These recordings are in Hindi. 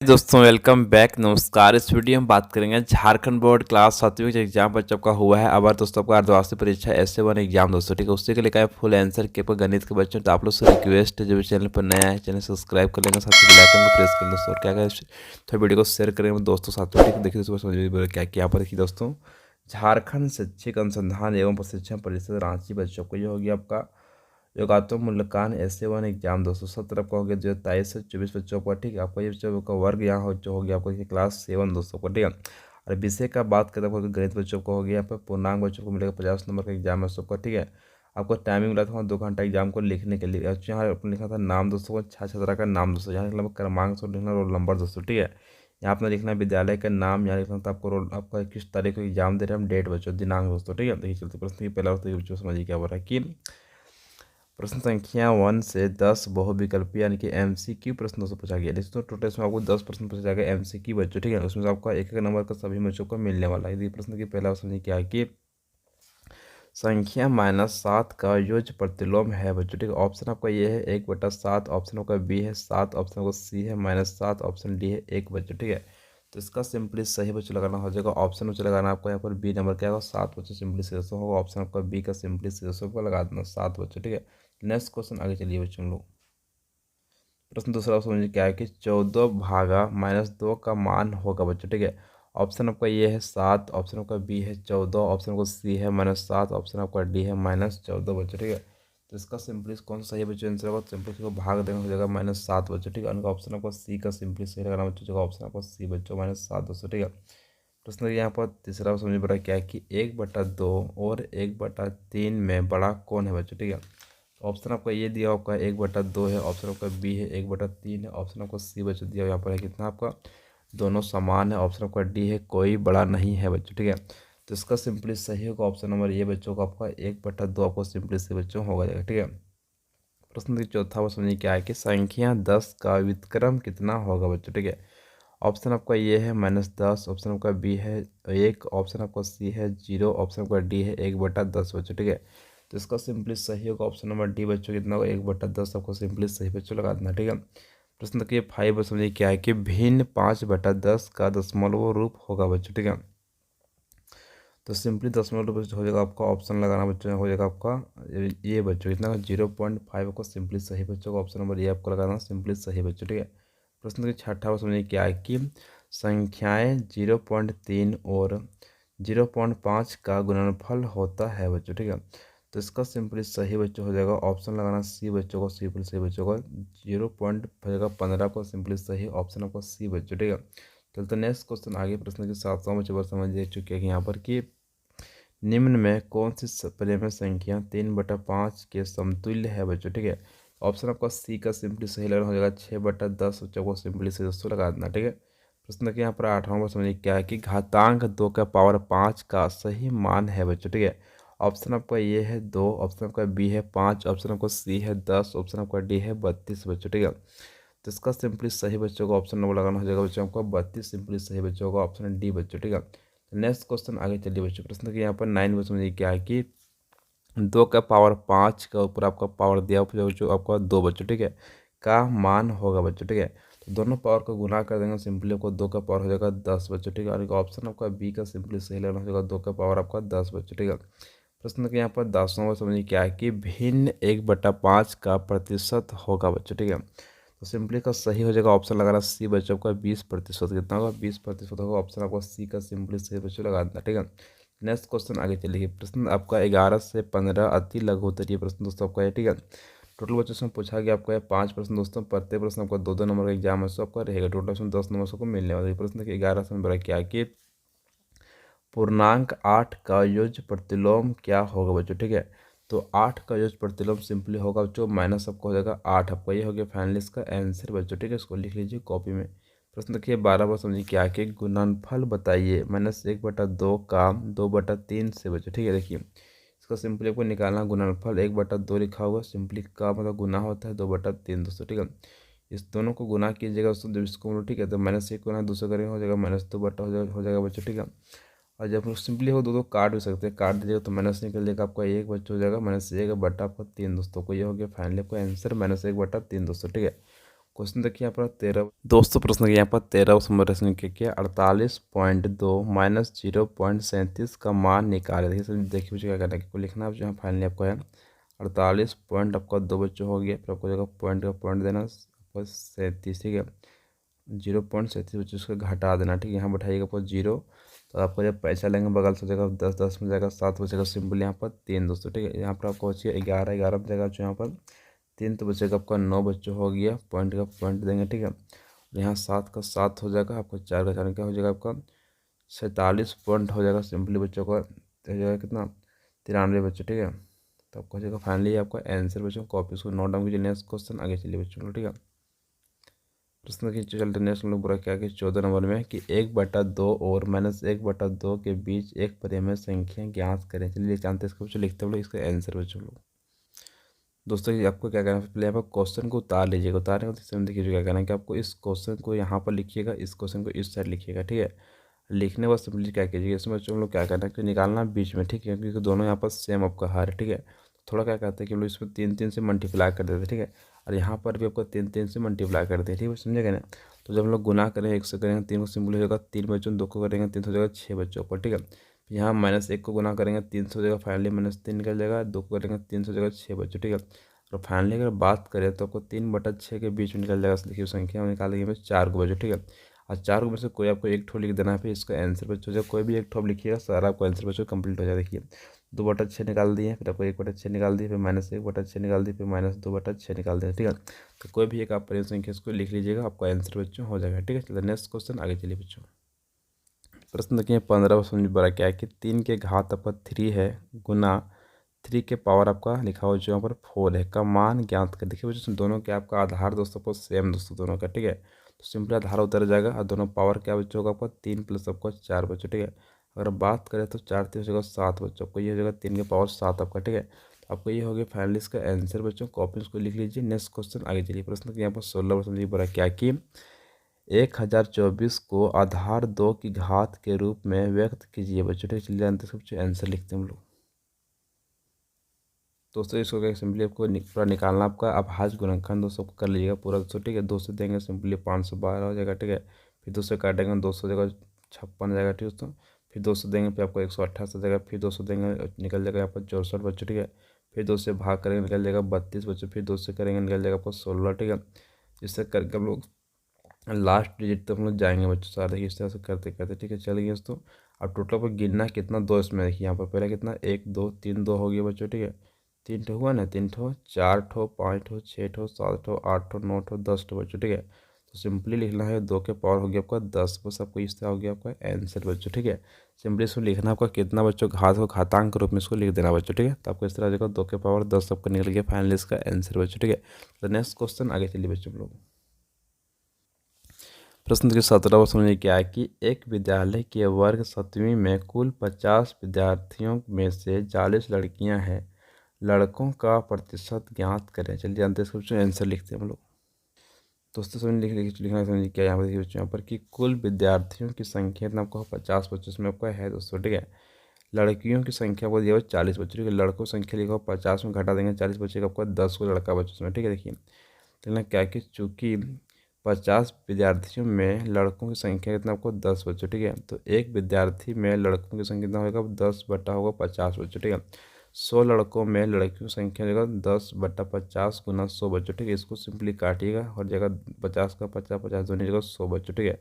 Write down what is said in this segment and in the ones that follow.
दोस्तों वेलकम बैक। नमस्कार। इस वीडियो में बात करेंगे झारखंड बोर्ड क्लास 7वीं का एग्जाम बच्चों का हुआ है। अब दोस्तों आपका अर्धवार्षिक परीक्षा S1 एग्जाम दोस्तों, ठीक है। उससे के लिए क्या फुल आंसर के पर गणित के बच्चों, तो आप लोग से रिक्वेस्ट है जो भी चैनल पर नया है चैनल सब्सक्राइब कर लेंगे, साथ ही बेल आइकन को प्रेस कर दोस्तों। और क्या क्या तो वीडियो को शेयर करेंगे दोस्तों साथ में, ठीक है। देखिए दोस्तों समझ क्या क्या पर देखिए दोस्तों, झारखंड शैक्षिक अनुसंधान एवं प्रशिक्षण परिषद रांची बच्चों को ये होगी आपका योगात्मक मूल्यांकन S1 एग्जाम दोस्तों 17 का हो गया 2023 से 24 बच्चों का, ठीक है। आपका ये बच्चों का वर्ग यहाँ जो हो गया आपको क्लास 7 दोस्तों को, ठीक है। और विषय का बात करें तो गणित बच्चों को हो गया यहाँ पर पूर्णांक बच्चों को मिलेगा 50 नंबर का एग्जाम है सबका, ठीक है। आपको टाइमिंग मिला था 2 घंटा एग्जाम को लिखने के लिए। यहाँ आपने लिखा था नाम दोस्तों को, छात्र छात्रा का नाम दोस्तों, यहाँ लिखना क्रमांक से लिखना रोल नंबर दोस्तों, ठीक है। यहाँ आपने लिखना विद्यालय का नाम, यहाँ लिखना था आपको रोल, आपका किस तारीख को एग्जाम दे रहे हैं हम, डेट बच्चों, दिनांक दोस्तों, ठीक है। देखिए चलते प्रश्न की पहला दोस्तों बच्चों समझिए क्या हो रहा है कि प्रश्न संख्या 1 से 10 बहुविकल्पीय यानी कि MCQ प्रश्न दोस्तों पूछा गया। दोस्तों टोटल इसमें आपको 10 प्रश्न पूछा जाएगा MCQ बच्चों, ठीक है। उसमें से आपका एक नंबर का सभी बच्चों को मिलने वाला है। यदि प्रश्न की पहला समझिए क्या है कि संख्या -7 का योज्य प्रतिलोम है बच्चों, ठीक है। ऑप्शन आपका ये है 1/7, ऑप्शन आपका B है 7, ऑप्शन आपका C है -7, ऑप्शन D है 1 बच्चों, ठीक है। तो इसका सिंपली सही बच्चों लगाना हो जाएगा ऑप्शन बच्चों लगाना आपको यहाँ पर B नंबर क्या होगा 7 बच्चों, सिंपली सही होगा ऑप्शन आपका B का सिंपली सही को लगा देना 7 बच्चों, ठीक है। नेक्स्ट क्वेश्चन आगे चलिए बच्चों लोग। प्रश्न दूसरा समझिए क्या है कि 14 भागा -2 का मान होगा बच्चों, ठीक है। ऑप्शन आपका ये है 7, ऑप्शन आपका B है 14, ऑप्शन आपका C है -7, ऑप्शन आपका D है -14 बच्चों, ठीक है। तो इसका सिंपली कौन सा सही बच्चों आंसर होगा, सिंपली इसको भाग देना हो जाएगा -7 बच्चों, ठीक है। उनका ऑप्शन आपका C का सिंपली सही लगाना बच्चों, जो ऑप्शन आपका C बच्चों -7 दोस्तों, ठीक है। प्रश्न यहाँ पर तीसरा समझ पड़ा क्या है कि 1/2 और 1/3 में बड़ा कौन है बच्चों, ठीक है। ऑप्शन आपका ये दिया आपका 1/2 है, ऑप्शन आपका B है 1/3 है, ऑप्शन आपका C बच्चों दिया यहाँ पर है कितना आपका दोनों समान है, ऑप्शन आपका D है कोई बड़ा नहीं है बच्चों, ठीक है। तो इसका सिंपली सही होगा ऑप्शन नंबर ये बच्चों का आपका 1/2 आपको सिंपली से बच्चों होगा जाएगा, ठीक है। प्रश्न चौथा वो समझिए क्या है कि संख्या 10 का व्युत्क्रम कितना होगा बच्चों, ठीक है। ऑप्शन आपका ये है -10, ऑप्शन आपका B है 1, ऑप्शन आपका C है 0, ऑप्शन आपका D है 1/10 बच्चों, ठीक है। तो इसका सिंपली सही होगा ऑप्शन नंबर D बच्चों कितना होगा 1/10 आपको सिंपली सही बच्चों लगा देना, ठीक है। प्रश्न देखिए 5 समझिए क्या है कि भिन्न 5/10 का दशमलव रूप होगा बच्चों, ठीक है। तो सिंपली दशमलव रूप हो जाएगा आपका ऑप्शन लगाना बच्चों, हो जाएगा आपका ये बच्चों कितना 0.5 को सिंपली सही बच्चों का ऑप्शन नंबर ये आपको लगाना सिंपली सही बच्चों, ठीक है। प्रश्न के छठा समझिए क्या है कि संख्याएं 0.3 और 0.5 का गुणनफल होता है बच्चों, ठीक है। तो इसका सिंपली सही बच्चों हो जाएगा ऑप्शन लगाना C बच्चों को, सिंपली सही बच्चों को 0.15 को सिंपली सही ऑप्शन आपका C बच्चों, ठीक है। चलते नेक्स्ट क्वेश्चन आगे। प्रश्न के 7वां बच्चों पर समझ ले चुके हैं यहाँ पर कि निम्न में कौन सी परिमेय संख्या 3/5 के समतुल्य है बच्चों, ठीक है। ऑप्शन आपका C का सिंपली सही लगाना हो जाएगा 6/10 बच्चों को सिंपली सही दोस्तों लगा देना, ठीक है। प्रश्न के यहाँ पर 8वां पर समझिए क्या है कि घातांक 2 का पावर 5 का सही मान है बच्चों, ठीक है। ऑप्शन आपका ये है 2, ऑप्शन आपका B है 5, ऑप्शन आपका C है 10, ऑप्शन आपका D है 32 बच्चों, ठीक है। तो इसका सिंपली सही बच्चों को ऑप्शन नंबर लगाना हो जाएगा बच्चों आपका 32, सिंपली सही बच्चों का ऑप्शन D बच्चों, ठीक है। नेक्स्ट क्वेश्चन आगे चलिए बच्चों। प्रश्न के यहाँ पर 9 में समझिए क्या है कि 2 का पावर 5 का ऊपर आपका पावर दिया जो आपका 2 बच्चों, ठीक है, का मान होगा बच्चों, ठीक है। तो दोनों पावर को गुना कर देंगे सिंपली आपको 2 का पावर हो जाएगा 10 बच्चों, ठीक है। और ऑप्शन आपका B का सिंपली सही लेना हो जाएगा 2 का पावर आपका 10 बच्चों, ठीक है। प्रश्न के यहाँ पर 10वां में समझिए क्या है कि भिन्न 1/5 का प्रतिशत होगा बच्चों, ठीक है। तो सिंपली का सही हो जाएगा ऑप्शन लगाना C बच्चों का 20% कितना होगा 20% होगा, ऑप्शन आपका C का सिंपली सही बच्चों लगा देना, ठीक है। नेक्स्ट क्वेश्चन आगे चलिए। प्रश्न आपका 11 से 15 अति लघु उत्तरीय प्रश्न दोस्तों आपका है, ठीक है। टोटल बच्चों से पूछा गया आपका 5 प्रश्न दोस्तों, प्रत्येक प्रश्न आपका 2-2 नंबर का एग्जाम है सो आपका रहेगा, टोटल उसमें 10 नंबर सबको मिलने वाला है। प्रश्न के 11 से बड़ा क्या है कि पूर्णांक 8 का योज्य प्रतिलोम क्या होगा बच्चों, ठीक है। तो 8 का योज्य प्रतिलोम सिंपली होगा बच्चों माइनस आपका हो जाएगा 8, आपका ये हो गया फाइनली इसका आंसर बच्चों, ठीक है। इसको लिख लीजिए कॉपी में। प्रश्न देखिए 12 बार समझिए क्या कि गुणनफल बताइए -1/2 का 2/3 से बच्चों, ठीक है। देखिए इसका सिंपली आपको निकालना गुणनफल 1/2 लिखा हुआ सिंपली का मतलब गुना होता है 2/3 दोस्तों, ठीक है। इस दोनों को गुना कीजिएगा दोस्तों, जब इसको ठीक है तो -1 गुना 2 से करेंगे हो जाएगा -2 हो जाएगा बच्चों, ठीक है। और जब हम सिंपली हो दो काट भी सकते हैं, काट दीजिएगा तो माइनस निकल जाएगा आपका 1 बच्चा हो जाएगा -1/3 दोस्तों को, ये हो गया फाइनली आपका आंसर -1/3 दोस्तों, ठीक है। क्वेश्चन देखिए यहाँ पर 13 दोस्तों, प्रश्न यहाँ पर 13 नंबर प्रश्न क्या 48.2 माइनस 0.37 का मान निकाले। देखिए बच्चों क्या करना है, आपको लिखना है यहाँ फाइनली आपको है 48 पॉइंट आपका 2 बच्चों हो गया, फिर आपको जगह पॉइंट का पॉइंट देना आपको 37, ठीक है 0.37 बच्चों उसको घटा देना, ठीक है यहाँ बैठाइएगा आपको 0, तो आपको जब पैसा लेंगे बगल से जगह 10 10 में जाएगा 7 बचेगा सिंपल यहाँ पर 3 दोस्तों, ठीक है यहाँ पर आपको बचिए 11 11 में जाएगा यहाँ पर 3, तो बचेगा आपका 9 बच्चों हो गया, पॉइंट का पॉइंट देंगे, ठीक है यहाँ 7 का 7 हो जाएगा, आपको 4 का 4 क्या हो जाएगा आपका 47 पॉइंट हो जाएगा सिंपली बच्चों का, हो जाएगा कितना 93 बच्चों, ठीक है तो आपको हो जाएगा फाइनली आपका आंसर बच्चों। कॉपी को नोट डाउन कीजिए, नेक्स्ट क्वेश्चन आगे चलिए बच्चों, ठीक है प्रश्न की चलते नेक्स्ट हम लोग पूरा क्या कि 14 नंबर में कि 1/2 और -1/2 के बीच एक परिमेय संख्या ज्ञात करें। चलिए जानते हैं इसको बच्चों, लिखते हैं इसका आंसर बच्चों लोग। दोस्तों ये आपको क्या करना है, पहले आप क्वेश्चन को उतार लीजिएगा, उतारने के बाद देखिए क्या करना है कि आपको इस क्वेश्चन को यहाँ पर लिखिएगा, इस क्वेश्चन को इस साइड लिखिएगा, ठीक है लिखने के बाद सिंपली क्या कीजिएगा, इसमें बच्चों हम लोग क्या करना है कि निकालना बीच में, ठीक है क्योंकि दोनों यहाँ पर सेम आपका हार है, ठीक है थोड़ा क्या करते हैं कि हम लोग इसमें 3 3 से मल्टीप्लाई कर देते हैं, ठीक है और यहाँ पर भी आपको 3 3 से मल्टीप्लाई कर देते हैं, ठीक है समझेगा ना। तो जब हम लोग गुना करेंगे 1 से करेंगे 3 को सिंपल हो जाएगा 3 बच्चों, 2 को करेंगे 3 हो जाएगा 6 बच्चों पर, ठीक है यहाँ -1 को गुना करेंगे 3 हो जाएगा, फाइनली -3 निकल जाएगा, 2 को करेंगे 3 हो जाएगा 6 बच्चों, ठीक है और फाइनली अगर बात करें तो आपको 3/6 के बीच में निकल जाएगा। देखिए संख्या निकालेंगे 4 को बच्चों, ठीक है और 4 में से कोई आपको एक ठो लिख देना है, फिर इसका आंसर बच्चों जब कोई भी एक ठो लिखिएगा सारा आपको आंसर बच्चों कंप्लीट हो जाए। देखिए 2/6 निकाल दिए, फिर आपको 1/6 निकाल दिए, फिर -1/6 निकाल दिए, फिर -2/6 निकाल दिए, ठीक है तो कोई भी एक आप परिमेय संख्या इसको लिख लीजिएगा, आपका आंसर बच्चों हो जाएगा, ठीक है चलिए नेक्स्ट क्वेश्चन आगे चलिए बच्चों। प्रश्न देखिए 15 समझ बड़ा क्या है कि 3 के घात आपका 3 है गुना 3 के पावर आपका लिखा हुआ जो यहाँ पर 4 है का मान ज्ञात कर। देखिए बच्चों दोनों के आपका आधार दोस्तों को सेम दोस्तों दोनों का, ठीक है तो सिंपली आधार उतर जाएगा और दोनों पावर क्या बच्चों होगा आपका 3 प्लस आपका 4 बच्चों, ठीक है अगर बात करें तो 4 3 हो जाएगा 7 बच्चों, आपको ये हो जाएगा 3 के पावर 7 आपका, ठीक है तो आपको ये हो गया फाइनली इसका आंसर बच्चों। कॉपी उसको लिख लीजिए, नेक्स्ट क्वेश्चन आगे चलिए। प्रश्न यहाँ पर 16 समझिए बड़ा क्या कि 1024 को आधार 2 की घात के रूप में व्यक्त कीजिए बच्चों, ठीक चलिए जानते सबसे आंसर लिखते हैं हम लोग। दोस्तों इसको क्या सिंपली आपको पूरा निकालना, आपका अभाज्य गुणनखंड दोस्तों को कर लीजिएगा पूरा दोस्तों, ठीक है 2 से देंगे सिंपली 512 हो जाएगा, ठीक है फिर 2 से काटेंगे 200 जगह 56 हो जाएगा, ठीक है दोस्तों फिर 2 से देंगे फिर आपको 128 हो जाएगा, फिर 2 से देंगे निकल जाएगा यहाँ पर 64 बच्चों, ठीक है फिर 2 से भाग करेंगे निकल जाएगा 32 बच्चों, फिर 2 से करेंगे निकल जाएगा आपको 16, ठीक है इससे करके हम लोग लास्ट डिजिट तक हम लोग जाएंगे बच्चों सारे, इस तरह से करते करते, ठीक है चलिए दोस्तों। अब टोटल पर गिनना कितना 2 इसमें देखिए यहाँ पर पहले कितना 1 2 3 2 हो गया बच्चों, ठीक है 3 ठो हुआ ना 3 ठो 4 ठो 5 ठो 6 ठो 7 ठो 8 ठो 9 ठो 10 ठो बच्चों, ठीक है तो सिंपली लिखना है 2 के पावर हो गया आपका 10, बस आपको इस तरह हो गया आपका आंसर बच्चों, ठीक है सिंपली इसको लिखना आपका कितना बच्चों घात को घातांक के रूप में इसको लिख देना बच्चों, ठीक है तो आपको इस तरह आ जाएगा 2 के पावर 10 आपका निकल गया फाइनली इसका आंसर बच्चों, ठीक है तो नेक्स्ट क्वेश्चन आगे चलिए बच्चों हम लोग। प्रश्न के 17 समझिए क्या है कि एक विद्यालय के वर्ग 7वीं में कुल 50 विद्यार्थियों में से 40 लड़कियां हैं, लड़कों का प्रतिशत ज्ञात करें। चलिए जानते हैं इसको आंसर लिखते हैं हम लोग। दोस्तों समझ लिखना समझिए क्या यहाँ पर देखिए बच्चों यहाँ पर कि कुल विद्यार्थियों की संख्या इतना आपको 50 बच्चों में आपका है दोस्तों, ठीक है लड़कियों की संख्या को दिया हुआ 40 बच्चों, ठीक है लड़कों की संख्या लिखा हुआ 50 में घटा देंगे 40 बच्चे का आपका 10 को लड़का बच्चों में, ठीक है देखिए तो ना क्या कि चूँकि 50 विद्यार्थियों में लड़कों की संख्या कितना आपको 10 बच्चों, ठीक है तो एक विद्यार्थी में लड़कों की संख्या कितना होगा 10 बटा होगा 50 बच्चों, ठीक है 100 लड़कों में लड़कियों की संख्या होगा 10/50 गुना 100 बच्चों, ठीक है इसको सिंपली काटिएगा और जगह 50 का 50 50 दोनों जगह 100 बच्चों, ठीक है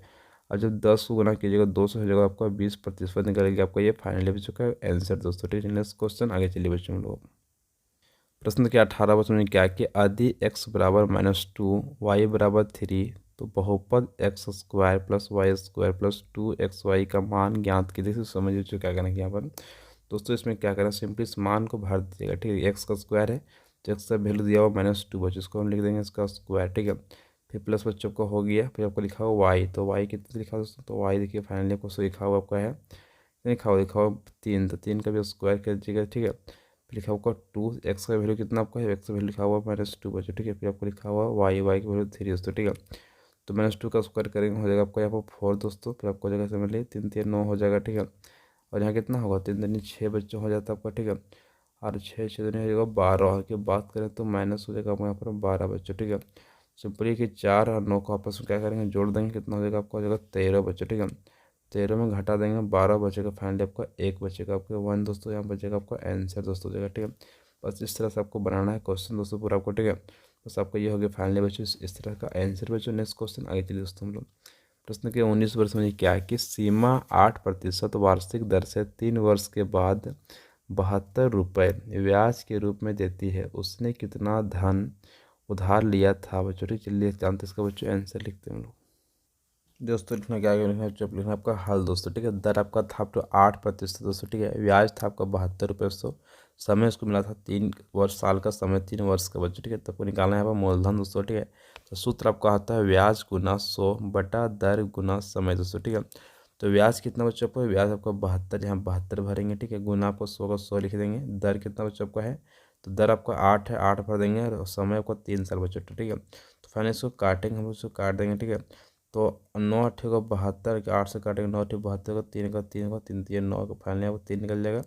और जब 10 को गुना कीजिएगा 200 हो जाएगा आपका 20% निकलेगा आपका ये फाइनली बच्चों का आंसर दोस्तों, ठीक है नेक्स्ट क्वेश्चन आगे चलिए बच्चों हम लोग। प्रश्न के 18 प्रश्न में क्या कि यदि x बराबर -2 y बराबर 3 तो बहुपद x² plus y² plus 2xy का मान ज्ञात कीजिए। देखिए समझ लीजिए क्या करना है यहाँ पर दोस्तों, इसमें क्या करना सिंपली इस मान को भर दीजिएगा, ठीक है एक्स का स्क्वायर है तो एक्स का वैल्यू दिया हुआ -2 बच्चों, इसको हम लिख देंगे इसका स्क्वायर, ठीक है फिर प्लस बच्चों को हो गया, फिर आपको लिखा हुआ वाई, तो वाई कितना लिखा हुआ दोस्तों, तो वाई देखिए फाइनली आपको लिखा हुआ आपका है लिखा हुआ 3, तो 3 का भी स्क्वायर कर दीजिएगा, ठीक है लिखा हुआ 2, एक्स का वैल्यू कितना आपका है एक्स का वैल्यू लिखा हुआ -2 बच्चों, ठीक है फिर आपको लिखा हुआ वाई की वैल्यू 3 दोस्तों, ठीक है तो -2 का स्क्वायर करेंगे हो जाएगा आपको यहाँ पर 4 दोस्तों, फिर आपको जगह समझ लीजिए 3 3 9 हो जाएगा, ठीक है और यहाँ कितना होगा 3 3 6 बच्चों हो जाता है आपका, ठीक है और 6 6 हो जाएगा 12 की बात करें तो माइनस हो जाएगा आपको यहाँ पर 12 बच्चों, ठीक है सिंपली कि 4 और 9 को आपस में क्या करेंगे, जोड़ देंगे, कितना हो जाएगा आपका, हो जाएगा 13 बच्चों, ठीक है। 13 में घटा देंगे 12 बचेगा, फाइनली आपका 1 बचेगा, आपका 1 दोस्तों, यहाँ बचेगा आपका आंसर दोस्तों हो जाएगा, ठीक है। बस इस तरह से आपको बनाना है क्वेश्चन दोस्तों पूरा आपको, ठीक है। बस आपका ये हो गया फाइनली बच्चों इस तरह का आंसर बच्चों। नेक्स्ट क्वेश्चन आगे चलिए दोस्तों हम लोग। प्रश्न के 19 वर्ष में क्या है कि सीमा 8% वार्षिक दर से 3 वर्ष के बाद 72 रुपये ब्याज के रूप में देती है, उसने कितना धन उधार लिया था बच्चों, ठीक। चलिए जानते इसका बच्चों आंसर लिखते हैं हम लोग। दोस्तों लिखना क्या है, लिखना जब लिखना आपका हल दोस्तों, ठीक है। दर आपका था तो 8% दोस्तों, ठीक है। ब्याज था आपका 72 रुपये दोस्तों। समय उसको मिला था 3 वर्ष, साल का समय 3 वर्ष का बच्चों, ठीक है। तो आपको निकालना है यहाँ पर मूलधन दोस्तों, ठीक है। तो सूत्र आपका आता है ब्याज गुना 100 बटा दर गुना समय दोस्तों, ठीक है। तो ब्याज कितना बच्चों आपको, ब्याज आपका 72, यहाँ 72 भरेंगे, ठीक है। गुना आपको 100 का 100 लिख देंगे। दर कितना बच्चों आपका है, तो दर आपका 8 है, 8 भर देंगे, और समय आपका 3 साल बच्चों, ठीक है। तो फाइनल इसको काटेंगे, हम उसको काट देंगे, ठीक है। तो 9 8 को 72 के 8 से काटेंगे, 9 8 72 का 3 3 9 का फाइनली आपको 3 निकल जाएगा।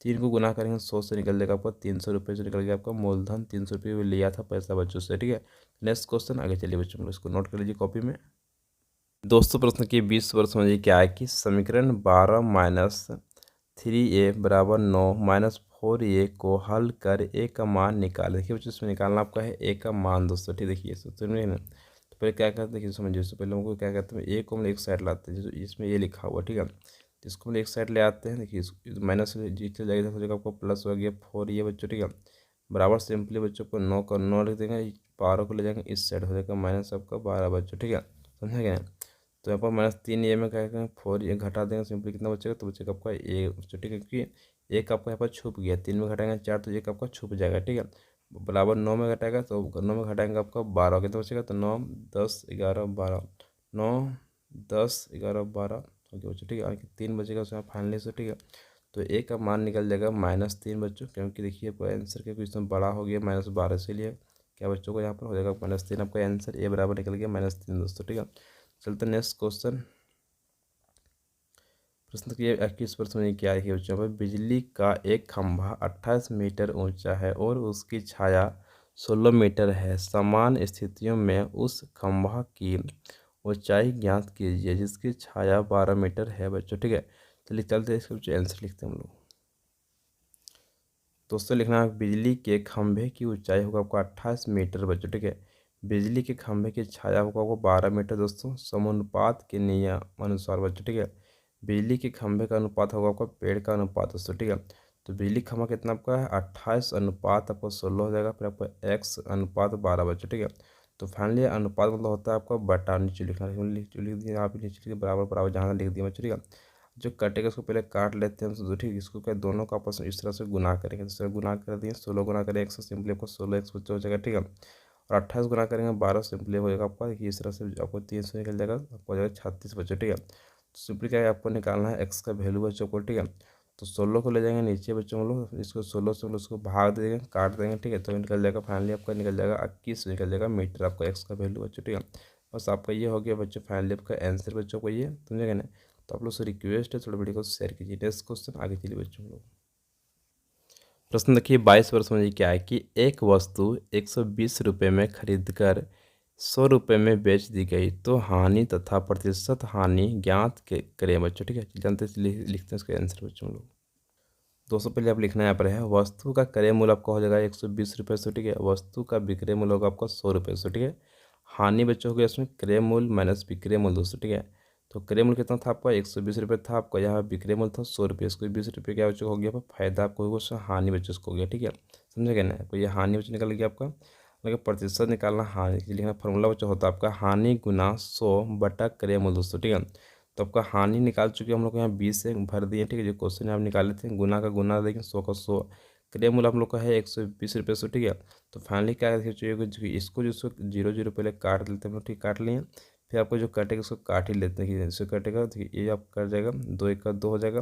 3 को गुना करेंगे 100 से निकल जाएगा आपका 300 रुपये से निकल गया आपका मूलधन 300 रुपये लिया था पैसा बच्चों से, ठीक है। नेक्स्ट क्वेश्चन आगे चलिए बच्चों, लोग इसको नोट कर लीजिए कॉपी में। दोस्तों प्रश्न की 20 वर्ष में क्या है कि समीकरण 12 माइनस 3a बराबर 9 माइनस 4a को हल कर a का मान निकालें। देखिए बच्चों इसमें निकालना आपका है a का मान दोस्तों, ठीक। देखिए सुनिए ना, तो पहले क्या करते हैं, देखिए समझिए। इससे पहले हमको क्या कहते हैं, a को हम एक साइड लाते हैं, इसमें ये लिखा हुआ, ठीक है। तो इसको हम एक साइड ले आते हैं। देखिए माइनस जीते जाएगा हो जाएगा आपको प्लस हो गया 4a बच्चों, ठीक है। बराबर सिंपली बच्चों को 9 का 9 लिख देंगे, 12 को ले जाएंगे इस साइड, हो जाएगा माइनस आपका 12 बच्चों, ठीक है। समझा गया। तो यहाँ पर -3 ये में क्या करेंगे, 4 ये घटा देंगे, सिंपली कितना बचेगा, तो बचेगा आपका ए बच्चों, ठीक है। क्योंकि एक आपका यहाँ पर छुप गया, 3 में घटाएंगे 4 तो एक आपका छुप जाएगा, ठीक है। बराबर 9 में घटाएगा, तो 9 में घटाएंगे आपका 12, कितना बचेगा, तो 9 10 11 12, 9 10 11 12 ओके बच्चों, ठीक है। और 3 बचेगा उसमें फाइनली से, ठीक है। तो ए का मान निकल जाएगा -3 बच्चों, क्योंकि देखिए आपका आंसर के कुछ इसमें बड़ा हो गया -12, इसीलिए क्या बच्चों को यहाँ पर हो जाएगा -3, आपका आंसर ए बराबर निकल गया -3 दोस्तों, ठीक है। चलते नेक्स्ट क्वेश्चन। प्रश्न की 21 वर्ष में क्या है बच्चों पर, बिजली का एक खंभा 28 मीटर ऊंचा है और उसकी छाया 16 मीटर है। समान स्थितियों में उस खंभा की ऊंचाई ज्ञात कीजिए जिसकी छाया 12 मीटर है बच्चों, ठीक है। चलिए चलते हैं इसका आंसर लिखते हैं हम लोग। दोस्तों लिखना है बिजली के खंभे की ऊंचाई होगा आपको 28 मीटर बच्चों, ठीक है। बिजली के खंभे की छाया होगा आपको 12 मीटर दोस्तों, समानुपात के नियम अनुसार बच्चों, ठीक है। बिजली के खंभे का अनुपात होगा आपका पेड़ का अनुपात दोस्तों, ठीक है। तो बिजली खंभा कितना आपका है 28 अनुपात आपका 16 हो जाएगा, फिर आपका x अनुपात 12 बच्चों, ठीक है। तो फाइनली अनुपात मतलब होता है आपका बटा, नीचे लिखना, लिख दिया यहाँ पे, नीचे लिख बराबर बराबर जहाँ लिख दिया बच्चों, ठीक है। जो कटेगा उसको पहले काट लेते हैं हम तो, ठीक है। इसको क्या दोनों का आपस में इस तरह से गुना करेंगे, इस तरह गुना कर दिए, 16 गुना करें 100, सिंपली आपको 16x बच्चों हो जाएगा, ठीक है। और 28 गुना करेंगे 12, सिंपली हो जाएगा आपका, देखिए इस तरह से आपको 300 निकल जाएगा, आपको हो जाएगा 36 बच्चों, ठीक है। तो सिंपली क्या है आपको निकालना है एक्स का वैल्यू बच्चों को, ठीक है। तो 16 को ले जाएंगे नीचे बच्चों हम लोग, इसको 16 से हम लोग उसको भाग देंगे, काट देंगे, ठीक है। तो निकल जाएगा फाइनली आपका निकल जाएगा 21 निकल जाएगा मीटर, आपका एक्स का वैल्यू बच्चों, ठीक है। बस आपका ये हो गया बच्चों फाइनली आपका आंसर बच्चों को, ये समझेगा ना। तो आप लोग से रिक्वेस्ट है थोड़ा वीडियो को शेयर कीजिए। नेक्स्ट क्वेश्चन आगे चलिए बच्चों हम लोग। प्रश्न देखिए 22 वर्ष में क्या है कि एक वस्तु 120 रुपये में खरीद कर 100 रुपये में बेच दी गई तो हानि तथा प्रतिशत हानि ज्ञात के करें बच्चों, ठीक है। जानते लिखते हैं इसका आंसर बच्चों लोग। दोस्तों पहले आप लिखना यहाँ पर है वस्तु का क्रय मूल्य आपका हो जाएगा 120 रुपये से, ठीक है। वस्तु का विक्रय मूल्य होगा आपका 100 रुपये से, ठीक है। हानि बच्चों हो गया इसमें क्रय मूल्य माइनस विक्रय मूल्य दोस्तों, ठीक है। तो क्रय मूल्य कितना था आपका 120 रुपये था आपका, यहाँ विक्रय मूल्य था 100 रुपये, इसको 20 रुपये क्या बच्चों हो गया आपका फायदा आपको होगा, उससे हानि बच्चों को हो गया, ठीक है। समझे ना आपको, ये हानि बच्चों निकल गया आपका। मतलब प्रतिशत निकालना हानि लिखना, फॉर्मूला बच्चों होता है आपका हानि गुना 100 बटा क्रय मूल्य दोस्तों, ठीक है। तो आपका हानि निकाल चुके हम लोग यहाँ 20 से भर दिए, ठीक है। जो क्वेश्चन आप निकाले थे गुना का गुना देखें 100 का 100, क्रय मूल्य हम लोग का है 120 रुपये से, ठीक है। तो फाइनली क्या चाहिए इसको जो 0 0 पहले काट लेते हैं हम लोग, ठीक काट लिए। फिर आपको जो कटेगा उसको काट ही लेते हैं, इससे कटेगा तो ये आप कट जाएगा, 2 1 का 2 हो जाएगा,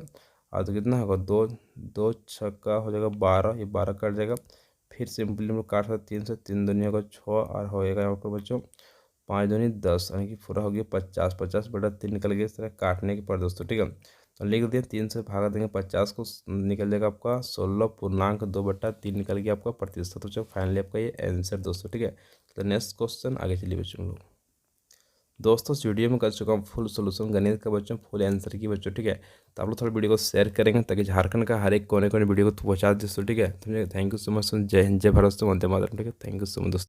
और तो कितना होगा 2 2 छक्का हो जाएगा 12, ये 12 कट जाएगा। फिर सिंपली हम लोग काट सकते 3 से, 3 दूनी होगा 6 और होएगा यहाँ पर बच्चों 5 दूनी 10, यानी कि पूरा हो गया 50, 50 बटा 3 निकल गया इस तरह काटने के पर दोस्तों, ठीक है। तो लिख दिए 3 से भागा देंगे 50 को, निकल जाएगा आपका 16.2 बटा 3 निकल गया आपका प्रतिशत, तो फाइनली आपका ये आंसर दोस्तों, ठीक है। तो नेक्स्ट क्वेश्चन आगे चलिए बच्चों लोग। दोस्तों इस वीडियो में कर चुका हूँ फुल सोल्यूशन गणित का बच्चों, फुल आंसर की बच्चों, ठीक है। तो आप लोग थोड़ा वीडियो को शेयर करेंगे ताकि झारखंड का हर एक कोने कोने वीडियो को पहुँचा दे, ठीक है। तो थैंक यू सो मच। जय हिंद, जय भारत, वंदे मातरम, ठीक है। थैंक यू सो मच दोस्तों।